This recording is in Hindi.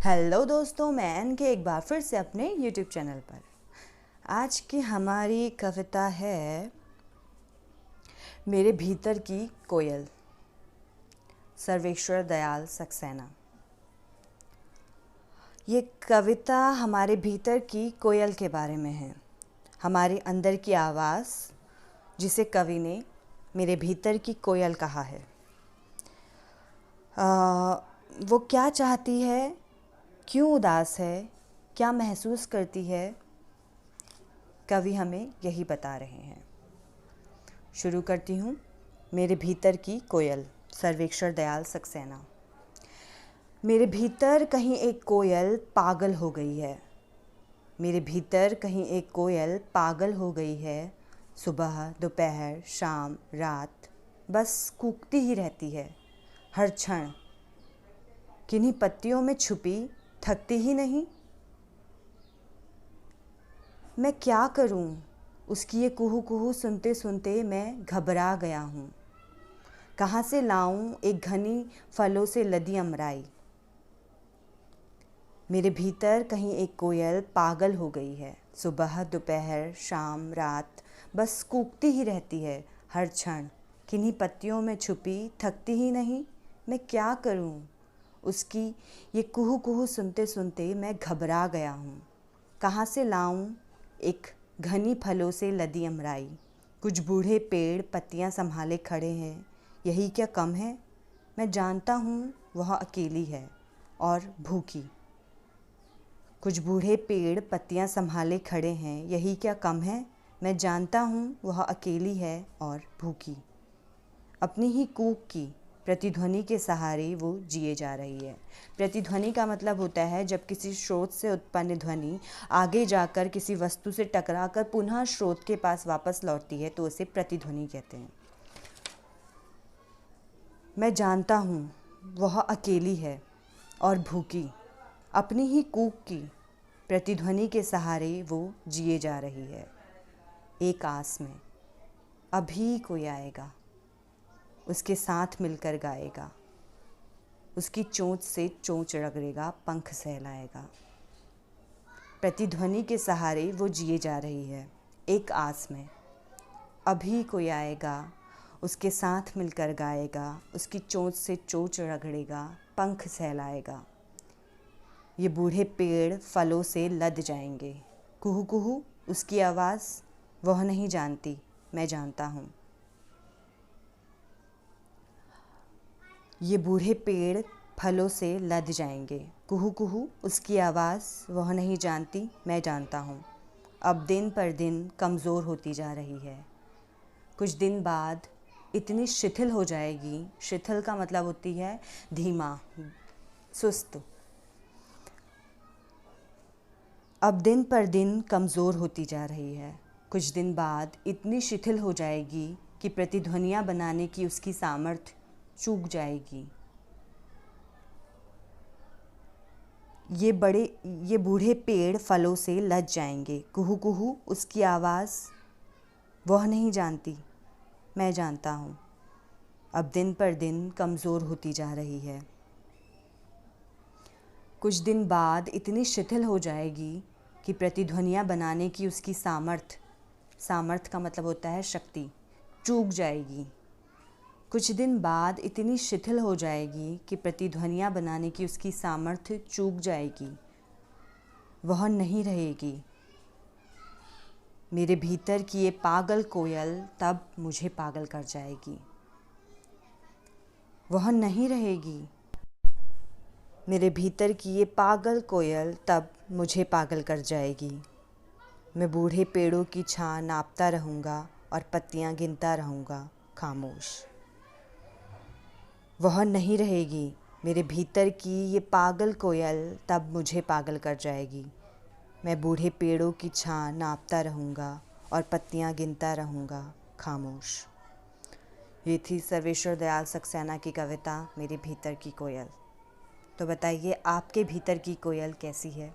हेलो दोस्तों, मैं एन के एक बार फिर से अपने यूट्यूब चैनल पर। आज की हमारी कविता है मेरे भीतर की कोयल, सर्वेश्वर दयाल सक्सेना। ये कविता हमारे भीतर की कोयल के बारे में है, हमारे अंदर की आवाज़ जिसे कवि ने मेरे भीतर की कोयल कहा है। वो क्या चाहती है, क्यों उदास है, क्या महसूस करती है, कवि हमें यही बता रहे हैं। शुरू करती हूँ। मेरे भीतर की कोयल, सर्वेश्वर दयाल सक्सेना। मेरे भीतर कहीं एक कोयल पागल हो गई है। मेरे भीतर कहीं एक कोयल पागल हो गई है। सुबह, दोपहर, शाम, रात बस कूकती ही रहती है हर क्षण। किन्हीं पत्तियों में छुपी, थकती ही नहीं। मैं क्या करूं? उसकी ये कुहू कुहू सुनते सुनते मैं घबरा गया हूँ। कहाँ से लाऊं एक घनी फलों से लदी अमराई। मेरे भीतर कहीं एक कोयल पागल हो गई है। सुबह, दोपहर, शाम, रात बस कूकती ही रहती है हर क्षण। किन्हीं पत्तियों में छुपी, थकती ही नहीं। मैं क्या करूं? उसकी ये कुहू कुहू सुनते सुनते मैं घबरा गया हूँ। कहाँ से लाऊं एक घनी फलों से लदी अमराई। कुछ बूढ़े पेड़ पत्तियां संभाले खड़े हैं, यही क्या कम है? मैं जानता हूँ वह अकेली है और भूखी। कुछ बूढ़े पेड़ पत्तियां संभाले खड़े हैं, यही क्या कम है? मैं जानता हूँ वह अकेली है और भूखी। अपनी ही कूक की प्रतिध्वनि के सहारे वो जिए जा रही है। प्रतिध्वनि का मतलब होता है जब किसी स्रोत से उत्पन्न ध्वनि आगे जाकर किसी वस्तु से टकराकर पुनः स्रोत के पास वापस लौटती है तो उसे प्रतिध्वनि कहते हैं। मैं जानता हूँ वह अकेली है और भूखी। अपनी ही कूक की प्रतिध्वनि के सहारे वो जिए जा रही है। एक आस में अभी कोई आएगा, उसके साथ मिलकर गाएगा। उसकी चोंच से चोंच रगड़ेगा, पंख सहलाएगा। प्रतिध्वनि के सहारे वो जिए जा रही है। एक आस में अभी कोई आएगा, उसके साथ मिलकर गाएगा। उसकी चोंच से चोंच रगड़ेगा, पंख सहलाएगा। ये बूढ़े पेड़ फलों से लद जाएंगे। कुहू कुहू उसकी आवाज़ वह नहीं जानती, मैं जानता हूँ। ये बूढ़े पेड़ फलों से लद जाएंगे। कुहू कुहू उसकी आवाज़ वह नहीं जानती, मैं जानता हूँ। अब दिन पर दिन कमज़ोर होती जा रही है। कुछ दिन बाद इतनी शिथिल हो जाएगी। शिथिल का मतलब होती है धीमा, सुस्त। अब दिन पर दिन कमज़ोर होती जा रही है। कुछ दिन बाद इतनी शिथिल हो जाएगी कि प्रतिध्वनियाँ बनाने की उसकी सामर्थ्य चूक जाएगी। ये बूढ़े पेड़ फलों से लद जाएंगे। कुहू कुहू उसकी आवाज़ वह नहीं जानती, मैं जानता हूँ। अब दिन पर दिन कमज़ोर होती जा रही है। कुछ दिन बाद इतनी शिथिल हो जाएगी कि प्रतिध्वनियाँ बनाने की उसकी सामर्थ्य का मतलब होता है शक्ति, चूक जाएगी। कुछ दिन बाद इतनी शिथिल हो जाएगी कि प्रतिध्वनियाँ बनाने की उसकी सामर्थ्य चूक जाएगी। वह नहीं रहेगी। मेरे भीतर की ये पागल कोयल तब मुझे पागल कर जाएगी। वह नहीं रहेगी। मेरे भीतर की ये पागल कोयल तब मुझे पागल कर जाएगी। मैं बूढ़े पेड़ों की छां नापता रहूँगा और पत्तियाँ गिनता रहूँगा खामोश। वह नहीं रहेगी। मेरे भीतर की ये पागल कोयल तब मुझे पागल कर जाएगी। मैं बूढ़े पेड़ों की छां नापता रहूँगा और पत्तियाँ गिनता रहूँगा खामोश। ये थी सर्वेश्वर दयाल सक्सेना की कविता मेरे भीतर की कोयल। तो बताइए आपके भीतर की कोयल कैसी है?